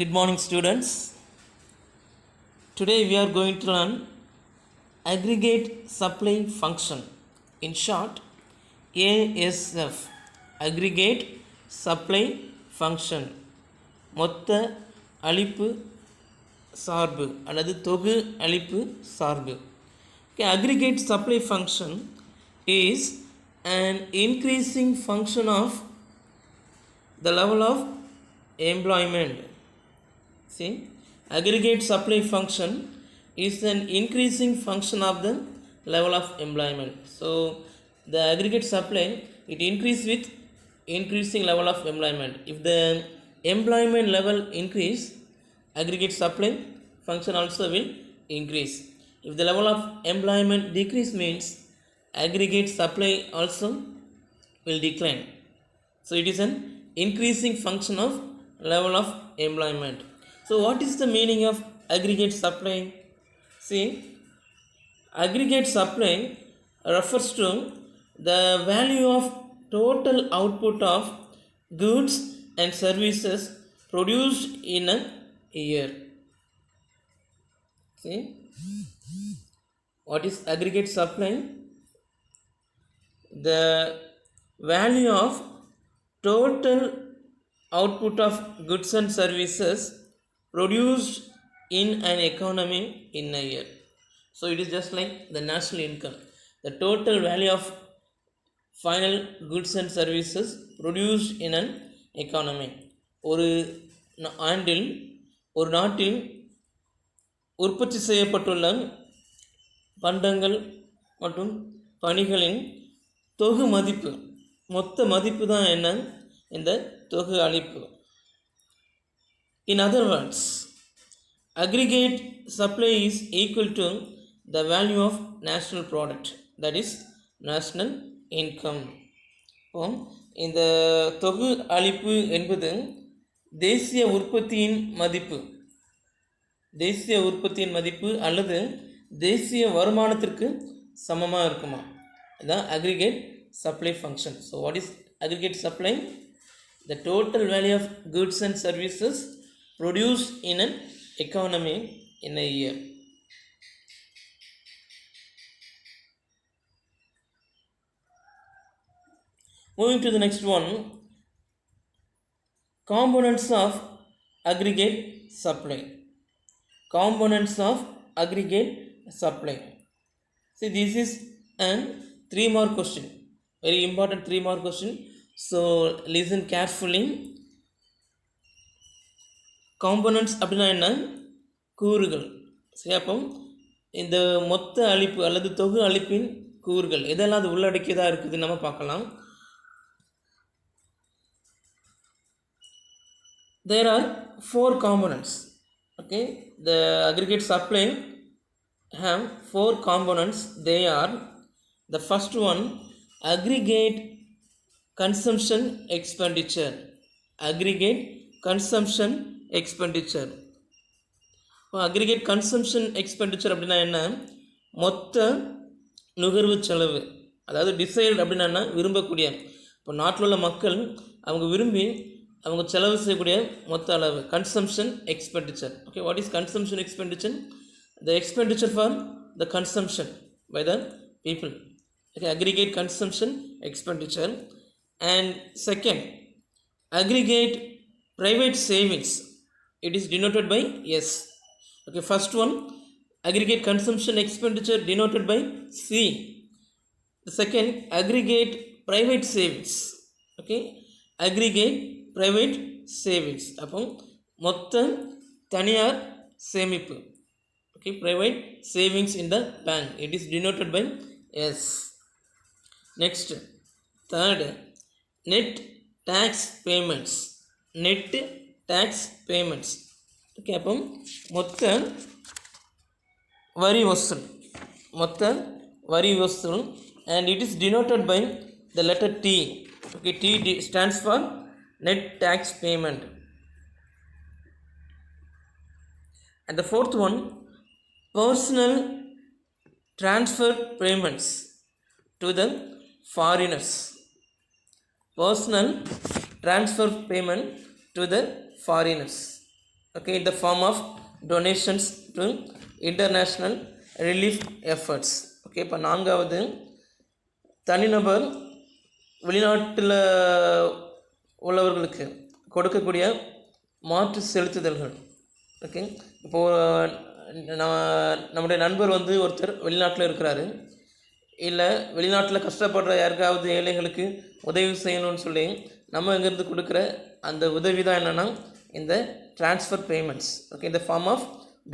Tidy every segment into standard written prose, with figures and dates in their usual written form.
Good morning, students. Today we are going to learn aggregate supply function. In short, ASF, aggregate supply function. மொத்த அளிப்பு சார்பு அல்லது தொகு அளிப்பு சார்பு. Okay, aggregate supply function is an increasing function of the level of employment. See, aggregate supply function is an increasing function of the level of employment. So the aggregate supply, it increase with increasing level of employment. If the employment level increase, aggregate supply function also will increase. If the level of employment decrease, means aggregate supply also will decline. So it is an increasing function of level of employment. So what is the meaning of aggregate supply? See, aggregate supply refers to the value of total output of goods and services produced in a year. See, what is aggregate supply? The value of total output of goods and services produced in an economy in a year. So it is just like the national income, the total value of final goods and services produced in an economy. ஒரு ஆண்டில் ஒரு நாட்டில் உற்பத்தி செய்யப்பட்டுள்ள பண்டங்கள் மற்றும் பணிகளின் தொகு மதிப்பு, மொத்த மதிப்பு தான் என்ன, இந்த தொகு அளிப்பு. In other words, aggregate supply is equal to the value of national product, that is national income. இந்த தொகு அளிப்பு என்பது தேசிய உற்பத்தியின் மதிப்பு, தேசிய உற்பத்தியின் மதிப்பு அல்லது தேசிய வருமானத்திற்கு சமமாக இருக்குமா, அதுதான் aggregate supply function. So what is aggregate supply? The total value of goods and services produced in an economy in a year. Moving to the next one, components of aggregate supply. Components of aggregate supply. See, this is an 3-mark question, very important 3-mark question. So listen carefully. Components அப்படின்னா என்ன, கூறுகள். சரி, அப்போ இந்த மொத்த அளிப்பு அல்லது தொகு அளிப்பின் கூறுகள் எதெல்லாம் அது உள்ளடக்கியதாக இருக்குதுன்னு நம்ம பார்க்கலாம். There are 4 components. Okay, the aggregate supply have 4 components. They are, the first one, aggregate consumption expenditure. Aggregate consumption expenditure. Aggregate consumption expenditure அப்படின்னா என்ன, மொத்த நுகர்வு செலவு, அதாவது டிசைட் அப்படின்னா விரும்பக்கூடிய, இப்போ நாட்டில் உள்ள மக்கள் அவங்க விரும்பி அவங்க செலவு செய்யக்கூடிய மொத்த அளவு, consumption expenditure. Okay, what is consumption expenditure? The expenditure for the consumption by the people. Okay, aggregate consumption expenditure. And second, aggregate private savings. It is denoted by S. Okay, first one, aggregate consumption expenditure denoted by C. The second, aggregate private savings. Okay, aggregate private savings. அப்போ மொத்த தனியார் சேமிப்பு. Okay, private savings in the bank. It is denoted by S. Next, third, net tax payments. Net tax payments. Okay, அப்போ மொத்த வரி வசூல், மொத்த வரி வசூல், and it is denoted by the letter T. Okay, T stands for net tax payment. And the fourth one, personal transfer payments to the foreigners. Personal transfer payment to the foreigners. okay, in the form of donations to international relief efforts. Okay, இப்போ நான்காவது தனிநபர் வெளிநாட்டில் உள்ளவர்களுக்கு கொடுக்கக்கூடிய மாற்று செலுத்துதல்கள். Okay, இப்போது நம்முடைய நண்பர் வந்து ஒருத்தர் வெளிநாட்டில் இருக்கிறாரு, இல்லை வெளிநாட்டில் கஷ்டப்படுற யாருக்காவது ஏழைகளுக்கு உதவி செய்யணும்னு சொல்லி நம்ம இங்கேருந்து கொடுக்குற அந்த உதவி தான் என்னென்னா இந்த ட்ரான்ஸ்ஃபர் பேமெண்ட்ஸ். ஓகே, இந்த form of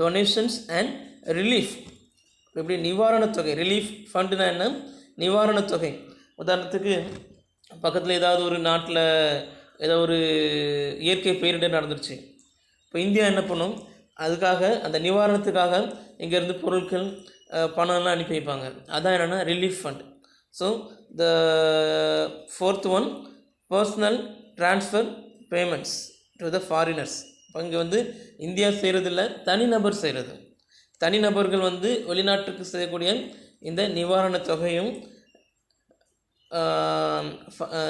donations and relief. எப்படி நிவாரணத்தொகை, ரிலீஃப் ஃபண்டுனா என்ன, நிவாரணத்தொகை. உதாரணத்துக்கு பக்கத்தில் ஏதாவது ஒரு நாட்டில் ஏதோ ஒரு இயற்கை பேரிடர் நடந்துருச்சு, இப்போ இந்தியா என்ன பண்ணும், அதுக்காக அந்த நிவாரணத்துக்காக இங்கேருந்து பொருட்கள் பணம்லாம் அனுப்பி வைப்பாங்க. அதான் என்னென்னா relief fund. So the fourth one personal transfer payments to the foreigners. இப்போ இங்கே வந்து இந்தியா செய்கிறதில்ல, தனிநபர் செய்கிறது. தனிநபர்கள் வந்து வெளிநாட்டுக்கு செய்யக்கூடிய இந்த நிவாரணத் தொகையும்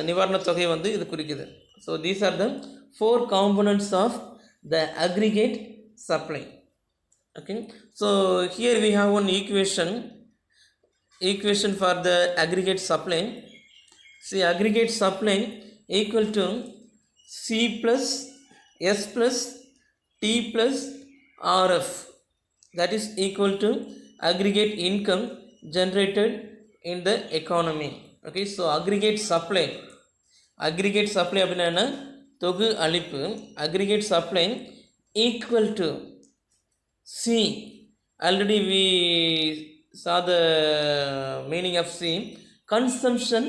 நிவாரணத் தொகையை வந்து இது குறிக்குது. So these are the 4 components of the aggregate supply. Okay, so here we have one equation for the aggregate supply. See, aggregate supply equal to C plus S plus T plus RF, that is equal to aggregate income generated in the economy. Okay, so aggregate supply அப்படின்னா என்ன, தொகு அளிப்பு. aggregate supply equal to C. Already we saw the meaning of C, consumption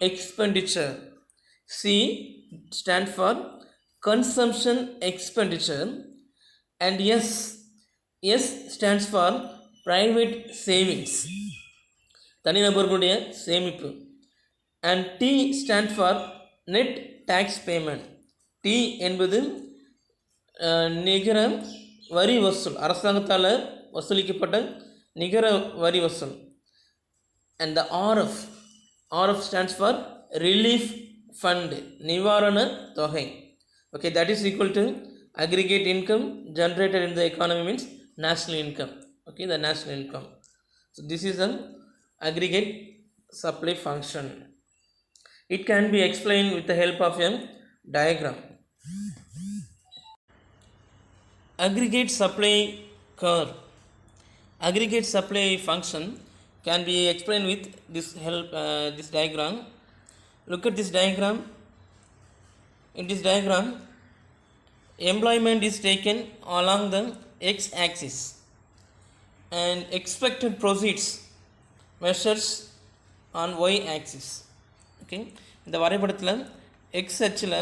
expenditure. C stand for consumption expenditure, and S stands for private savings, தனிநபர்களுடைய சேமிப்பு. and T stand for net tax payment. T என்பது நிகர வரி வசூல், அரசாங்கத்தால் வசூலிக்கப்பட்ட நிகர வரி வசூல். and the RF stands for relief fund, நிவாரண தொகை. okay, that is equal to aggregate income generated in the economy means national income. okay, the national income. So this is an aggregate supply function. It can be explained with the help of a diagram. Aggregate supply curve. Aggregate supply function can be explained with this diagram. Look at this diagram. In this diagram, employment is taken along the x-axis and expected proceeds measures on y-axis. Okay, இந்த வரைபடத்தில் X அச்சில்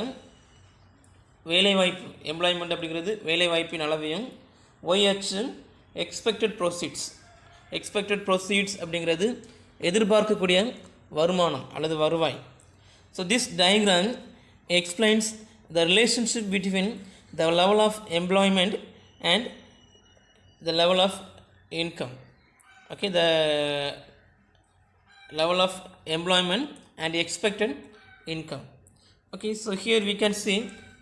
வேலைவாய்ப்பு, employment அப்படிங்கிறது வேலைவாய்ப்பின் அளவையும், Y அச்சு expected proceeds அப்படிங்கிறது எதிர்பார்க்கக்கூடிய வருமானம் அல்லது வருவாய். So this diagram explains the relationship between the level of employment and the level of income. Okay, the level of employment and expected income. Okay, so here we can see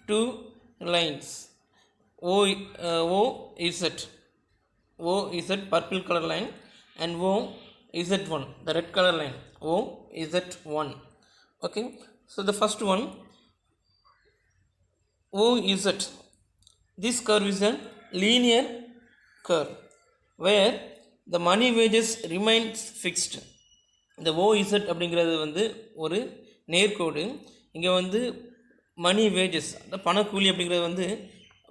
two lines, O is purple color line, and O Z1, the red color line, O Z1. okay, so the first one, O Z, this curve is a linear curve where the money wages remains fixed. இந்த ஓஇசட் அப்படிங்கிறது வந்து ஒரு நேர்கோடு. இங்கே வந்து மணி wages, அந்த பணக்கூலி அப்படிங்கிறது வந்து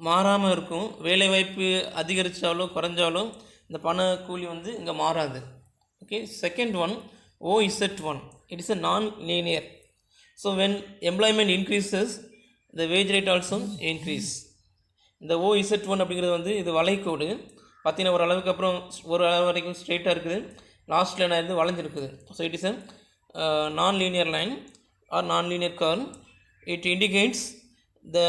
மாறாமல் இருக்கும். வேலைவாய்ப்பு அதிகரித்தாலோ குறைஞ்சாலும் இந்த பணக்கூலி வந்து இங்கே மாறாது. Okay, second one OZ1, it is a non-linear. So when employment increases the wage rate also increase. இந்த OZ1 அப்படிங்கிறது வந்து இது வளைக்கோடு. பார்த்தீங்கன்னா ஒரு அளவுக்கு அப்புறம் ஒரு அளவு வரைக்கும் ஸ்ட்ரெயிட்டாக இருக்குது, லாஸ்ட்டில் என்ன இருந்து வளைஞ்சிருக்குது. So it is a non-linear line or non-linear curve. It indicates the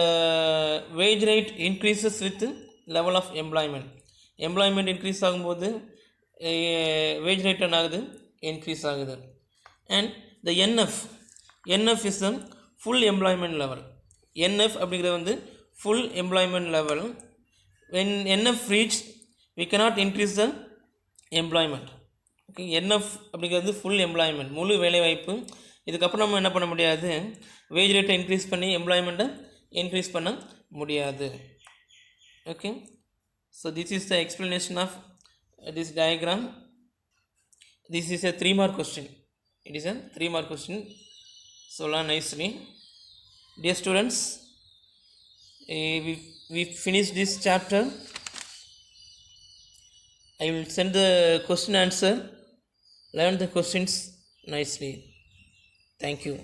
wage rate increases with level of employment. Employment increase ஆகும்போது வேஜ் ரேட் என்ன ஆகுது, இன்க்ரீஸ் ஆகுது. And the NF is a full employment level. NF அப்படிங்கிறது வந்து full employment level. when NF reach we cannot increase the employment. Okay, NF அப்படிங்கிறது full employment, முழு வேலைவாய்ப்பு. இதுக்கப்புறம் நம்ம என்ன பண்ண முடியாது, வேஜ் ரேட்டை இன்க்ரீஸ் பண்ணி எம்ப்ளாய்மெண்ட்டை இன்க்ரீஸ் பண்ண முடியாது. Okay, so this is the explanation of this diagram. This is a 3 mark question. It is a 3 mark question. So learn nicely. Dear students, we finished this chapter. I will send the question answer. Learn the questions nicely. Thank you.